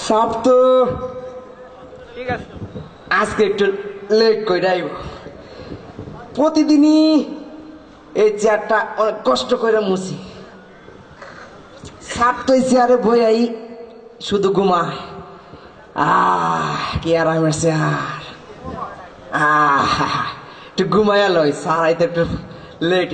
সব তো ঠিক আছে, আজকে একটু লেট করে আইব। প্রতিদিনই এই চেয়ারটা অনেক কষ্ট করে মুছি। সাপ তো এই চেয়ারে বইয়াই শুধু ঘুমায়। কি আরামের চেয়ার। একটু ঘুমাইয়া লই, সারাইতে একটু লেট।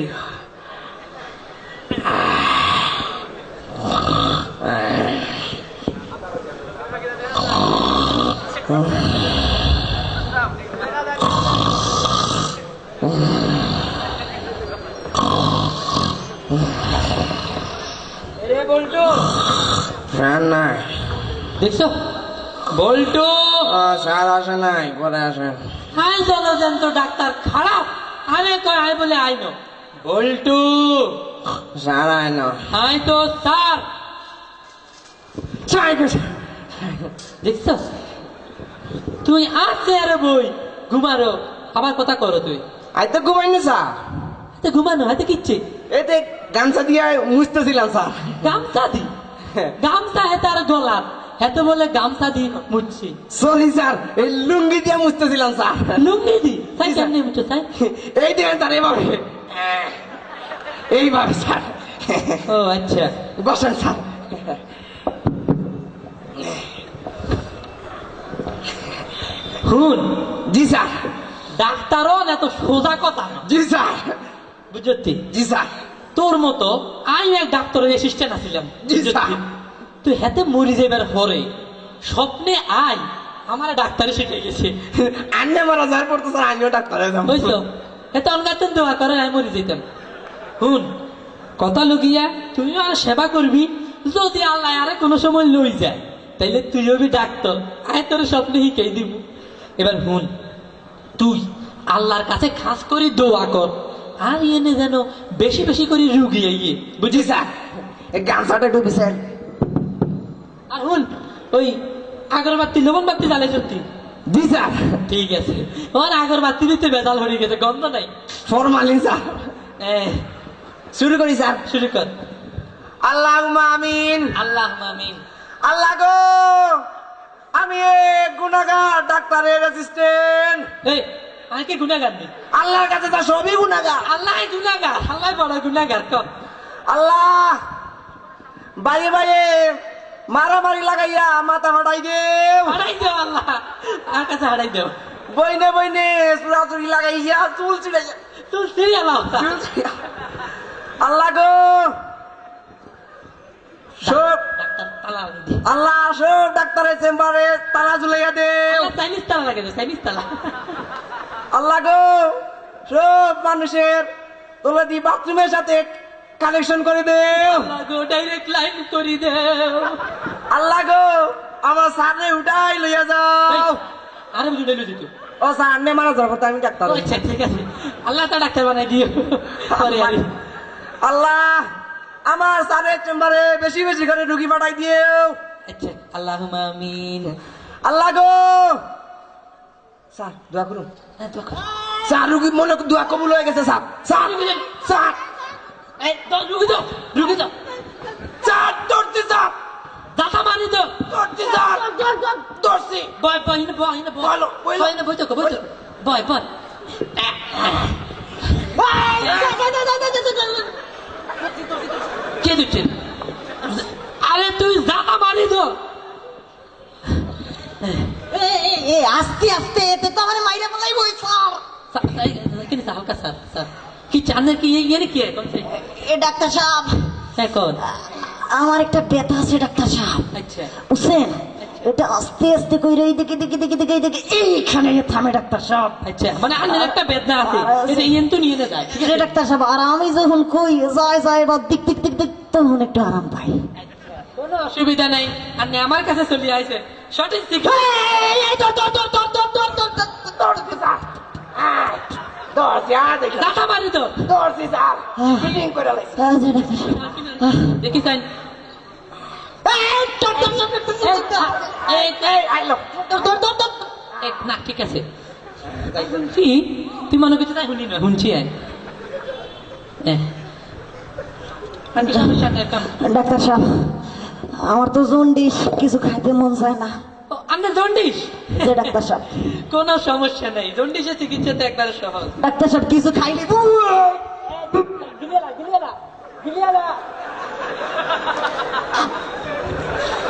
দেখছো বল্টু স্যার আসে নাই, পরে আসেন। হাই চলো তো ডাক্তার খারাপ আরে কয় আই বলে আই নো বল্টু স্যার আয় না। হাই তো স্যার দেখছো তুই আছে আরে বই ঘুমারো আবার কথা করো তুই আই তো ঘুমাই না স্যার, হাতে ঘুমানো হাতে কিচ্ছে এতে গামছা দিয়ে মুছতেছিলাম স্যার। গামছা দি গামছা হেতে আর গলার হেতে বলে গামছা দি মুছছি সরি স্যার, এই লুঙ্গি দিয়ে মুছতেছিলাম স্যার। লুঙ্গি দি তাই কেমনি মুছো তাই এই দেখেন স্যার, এইভাবে এইভাবে স্যার। ও আচ্ছা বসেন স্যার। হুন জি স্যার। ডাক্তারও এত সোজা কথা না জি স্যার। বুঝতি জি স্যার। তোর মতো আমি এক ডাক্তারের অ্যাসিস্ট্যান্ট আছিলাম জি স্যার। তুই হেতে মরি যাবার পরে স্বপ্নে আই আমার ডাক্তারে শিখে গেছে আন্নে মারা যাওয়ার পর তো স্যার আমিও ডাক্তারে যাবো। বুঝছো এতে অনগাতেন দোয়া করে আমি মরি যেতাম। হুন কথা লুকিয়া তুইও আর সেবা করবি, যদি আল্লাহ আরে কোনো সময় লই যায় তাইলে তুইও বি ডাক্তার আয় তোর স্বপ্নে শিখাই দিব। এবার হুন তুই আল্লাহর কাছে খাস করে দোয়া কর আর এনে যেন বেশি বেশি করে রুগী আইয়ে বুঝি স্যার, এই গামছাটা একটু বিছাই। আর হুন ওই আগরবাতি লবণ বাতি জ্বালাই সত্যি জি স্যার। ঠিক আছে ওর আগরবাতি দিতে বেজাল হয়ে গেছে গন্ধ নাই ফরমালিন স্যার। শুরু করি স্যার। শুরু কর। আল্লাহুম্মা আমিন। আল্লাহ আমিন। আল্লাহ গো, আমি এক গুনাহগার ডাক্তারের অ্যাসিস্ট্যান্ট। এই আমি কি গুনাহগার নেই? আল্লাহর কাছে তা সবই গুনাহগার। আল্লাহ গুনাহগার, আল্লাহ বড় গুনাহগার। কর আল্লাহ বাইরে বাইরে মারামারি লাগাইয়া মাথা ফাটাই দেও। হারাই দেও আল্লাহ, আর কাছে হারাই দেও। বইনে বইনে চুরাচুরি লাগাইয়া চুল ছিড়াইয়া তুই সিরিয়াল চুল ছিড়াইয়া। আল্লাহ গো, সব ডাক্তার তালা লাগিয়ে দে। আল্লাহ সব ডাক্তারের চেম্বারে তালা ঝুলাইয়া দেও। আল্লাহ চাইনিজ তালা লাগিয়ে দে, চাইনিজ তালা। আল্লাহ গো, সব মানুষের তোলাদি বাথরুমের সাথে কানেকশন করে দেও। আল্লাহ গো ডাইরেক্ট লাইন করে দেও। আল্লাহ গো, আমার সামনে উঠাই লইয়া যাও। আরে বুঝে দিল যেত। ও সামনে মারা যাবো তো আমি ডাক্তার। আচ্ছা ঠিক আছে, আল্লাহ তা ডাক্তার বানাই দিও। পরে আমি আল্লাহ আমার স্যারের চেম্বারে বেশি বেশি করে রুগী পাঠাই দিও। আচ্ছা আল্লাহুম্মা আমিন। আল্লাহ গো, স্যার দোয়া করুন। হ্যাঁ তো স্যার রুগী মনে দোয়া কবুল হয়ে গেছে স্যার। স্যার স্যার এই তো রুগী দাও, রুগী দাও। স্যার ধরছি স্যার, দাতা মারি দাও। ধরছি স্যার, ধরছি। বয় বয় না বয় না বয়। বলো, বলো। বয় না বয় তো বয় তো বয় বয়। কে দিচ্ছেন? আরে তুই দাতা মারি দাও। আস্তে আস্তে এতে তো আমার মাইরা বলাই স্যার। কিন্তু হালকা স্যার স্যার কি চানের কি ইয়ে কি এখন এ ডাক্তার সাহেব এখন আমার একটা ব্যথা আছে ডাক্তার সাহেব। আচ্ছা বুঝছেন, এটা আস্তে আস্তে কইরে এইদিকে দিকে দিকে দিকে দিকে এইখানে থামে ডাক্তার সাহেব। আচ্ছা মানে আন্নের একটা বেদনা আছে, এটা ইয়েন তো নিয়ে যায় ঠিক আছে ডাক্তার সাহেব। আর আমি যখন কই যায় যায় বা দিক দিক দিক দিক তখন একটু আরাম পাই। কোনো অসুবিধা নাই, আর আমার কাছে চলে আইছে সঠিক ঠিক। ধরছি আর দেখি দাতা মারি তো ধরছি স্যার, ফিটিং করে লাইছি। দেখি চাই আইলো না ঠিক আছে শুনছি তুই মনে করছিস শুনি না শুনছি ডাক্তার সাহেব আমার তো জন্ডিস, কিছু খাইতে মন চায় না। আপনার জন্ডিস? যে ডাক্তার সাহেব, কোনো সমস্যা নেই, জন্ডিসের চিকিৎসা তো একবারে সহজ। ডাক্তার সাহেব কিছু খাইলে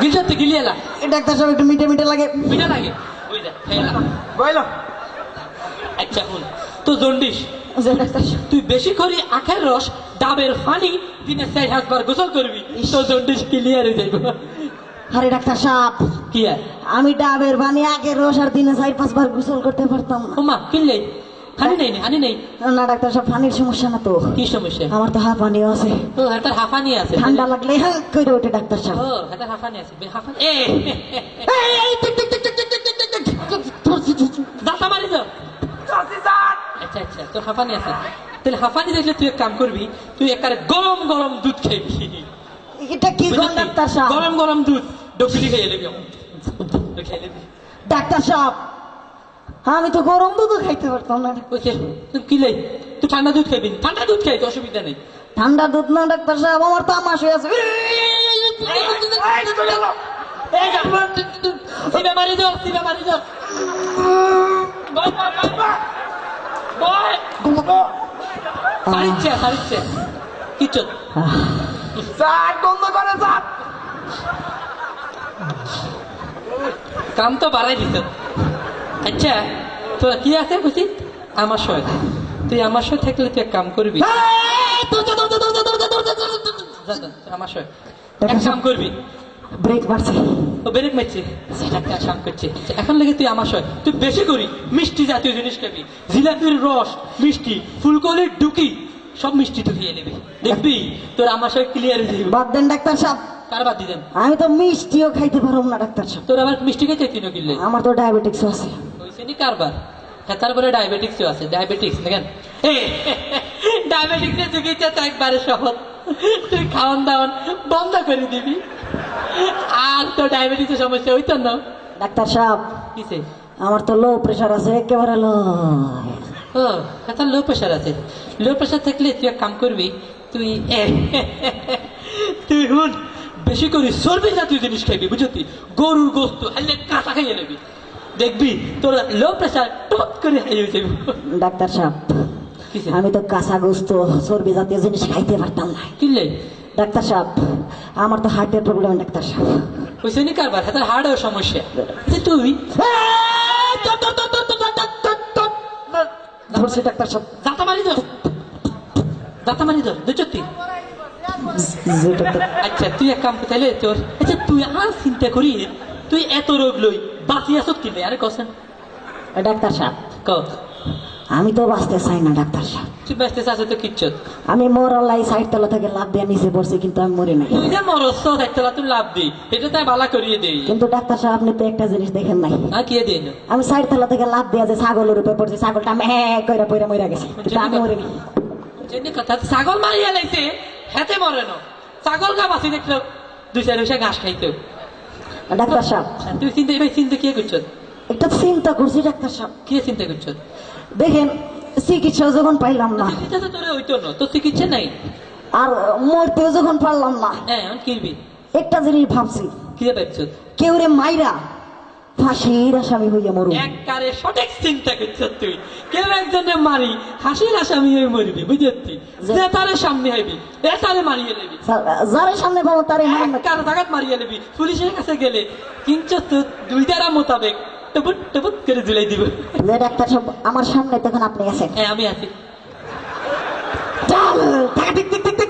গিলতে গিলিয়ালা ডাক্তার সাহেব একটু মিঠে মিঠে লাগে। বিনা লাগে ওই যা খেলা। বইল আচ্ছা শুন, তো জন্ডিস যে ডাক্তার সাহেব, তুই বেশি করে আখের রস ডাবের পানি দিনে 4-5 বার গোসল করবি, তো জন্ডিস ক্লিয়ার হয়ে যাইব। আরে ডাক্তার সাহেব, কি আর আমি ডাবের পানি আগের রস আর দিনে 4-5 বার গোসল করতে পারতাম না। ওমা কিনলে হানি নেই হানি নেই। না ডাক্তার সাহেব, পানির সমস্যা না তো, কি সমস্যা? আমার তো হাঁপানিও আছে। ও হাতার হাফানি আছে, ঠান্ডা লাগলে হ্যাঁ করে ওঠে ডাক্তার সাহেব। ও হাতার হাফানি আছে, হাফানি এ দাঁতা মারি যাও। আচ্ছা আচ্ছা, তোর হাফানি আছে, তাহলে হাফানি দেখলে তুই এক কাম করবি, তুই একারে গরম গরম দুধ খাইবি। এটা কি কোন ডাক্তার সাহেব? গরম গরম দুধ ডকুলি খেয়ে নেবি, খেয়ে নেবি। ডাক্তার সাহেব, আমি তো গরম দুধও খাইতে পারতাম না। ওকে তুই কি লাই, তুই ঠান্ডা দুধ খাইবি, ঠান্ডা দুধ খাইতে অসুবিধা নেই। ঠান্ডা দুধ না ডাক্তার সাহেব, আমার তো আমাশ হয়ে আছে। সিবা মারি যাও, সিবা মারি যাও। সারিচ্ছে সারিচ্ছে কিচ্ছু স্যার বন্ধ করে স্যার। কাম তো বাড়াই দিত। আচ্ছা তোরা কি আছে বুঝি আমার সয়, তুই আমার সয় থাকলে তুই এক কাম করবি, আমার সয় এক কাম করবি। ব্রেক মারছে, ও ব্রেক মারছে, সেটা একটা কাম করছে। এখন লেগে তুই আমার সয় তুই বেশি করি মিষ্টি জাতীয় জিনিস খাবি, জিলাপির রস মিষ্টি, ফুলকলির ডুকি সব মিষ্টি তুই খেয়ে নিবি, দেখবি তোর আমার সয় ক্লিয়ার হয়ে যাবে। বাদ দেন ডাক্তার সাহেব, কার বাদ দিতেন? আমি তো মিষ্টিও খাইতে পারব না ডাক্তার সাহেব। তোর আবার মিষ্টি খেতে কিনো কিনলে আমার তো ডায়াবেটিক্স আছে। হয়েছে নি কারবার, হ্যাঁ তারপরে ডায়াবেটিক্সও আছে। ডায়াবেটিক্স দেখেন, ডায়াবেটিক্সের চিকিৎসা তো একবারে সহজ, তুই খাওয়ান দাওয়ান বন্ধ করে দিবি, আর তো ডায়াবেটিক্সের সমস্যা হইতো না। ডাক্তার সাহেব, কিসে? আমার তো লো প্রেশার আছে, একেবারে লো। ও তার লো প্রেশার আছে, লো প্রেশার থাকলে তুই এক কাম করবি, তুই তুই হুন বেশি করে চর্বি জাতীয় জিনিস খাইবি, বুঝতি? গরুর গোস্ত হাইলে কাঁচা খাইয়ে নেবি, দেখবি তোর লো প্রেশার টপ করে হাইয়ে যাবি। ডাক্তার সাহেব, কিসে? আমি তো কাঁচা গোস্ত চর্বি জাতীয় জিনিস খাইতে পারতাম না। কিনলে ডাক্তার সাহেব, আমার তো হার্টের প্রবলেম ডাক্তার সাহেব। হয়েছে নি কারবার, হাতের হাড়েও সমস্যা। যে তুই ধরছি ডাক্তার সাহেব। দাঁতা মারি দাও, দাঁতা মারি দাও দুচত্তি। জি ডাক্তার। আচ্ছা তুই এক কাম তাইলে তোর, আচ্ছা তুই আর চিন্তা করি, তুই এত রোগ লই বাঁচি আসত কিনে, আরে কসেন ডাক্তার সাহেব, ক আমি তো বাঁচতে চাই না ডাক্তার সাহেব। তুই বাঁচতে চাস তো কিচ্ছু, আমি মরালাই সাইড তলা থেকে লাভ দিয়ে নিচে পড়ছি, কিন্তু আমি মরি নাই। তুই যে মরস্ত দেখতলা তুই লাভ দিই, এটা তাই বালা করিয়ে দেই। কিন্তু ডাক্তার সাহেব, আপনি তো একটা জিনিস দেখেন নাই, আর কি দিই না আমি সাইড তলা থেকে লাভ দিয়ে যে ছাগলের উপরে পড়ছি, ছাগলটা কইরা পইরা মরে গেছে, কিন্তু আমি মরি নাই। জেনে কথা, ছাগল মারিয়া লাইছে হেতে মরে না, ছাগল গা বাঁচি দেখলো 2-4 ঘাস খাইতো। ডাক্তার সাহেব, তুই চিন্তা ভাই চিন্তা কি করছ? একটা চিন্তা করছি ডাক্তার সাহেব। কি চিন্তা করছ? দেখেন, চিকিৎসা যখন পাইলাম না, চিকিৎসা তো তোর হইতো না, তোর চিকিৎসা নাই, আর মরতেও যখন পারলাম না, হ্যাঁ এখন কিনবি একটা জিনিস ভাবছি, কি ভাবছ? কেউ রে মাইরা ফাঁসির আসামি হইয়া মরু। একবারে সঠিক চিন্তা করছ তুই, কেউ একজনে মারি হাসির আসামি হয়ে মরবি, বুঝতি? যে তারে সামনে হইবি এ তারে মারিয়ে নেবি, যার সামনে পাবো তারে মারেন না। কার জায়গাত মারিয়ে নেবি, পুলিশের কাছে গেলে কিন্তু তোর 2 ধারা মোতাবেক টপুট টপুট করে ঝুলাই দিব। যে ডাক্তার সাহেব, আমার সামনে তখন আপনি আছেন। হ্যাঁ আমি আছি। চল, টিক টিক টিক টিক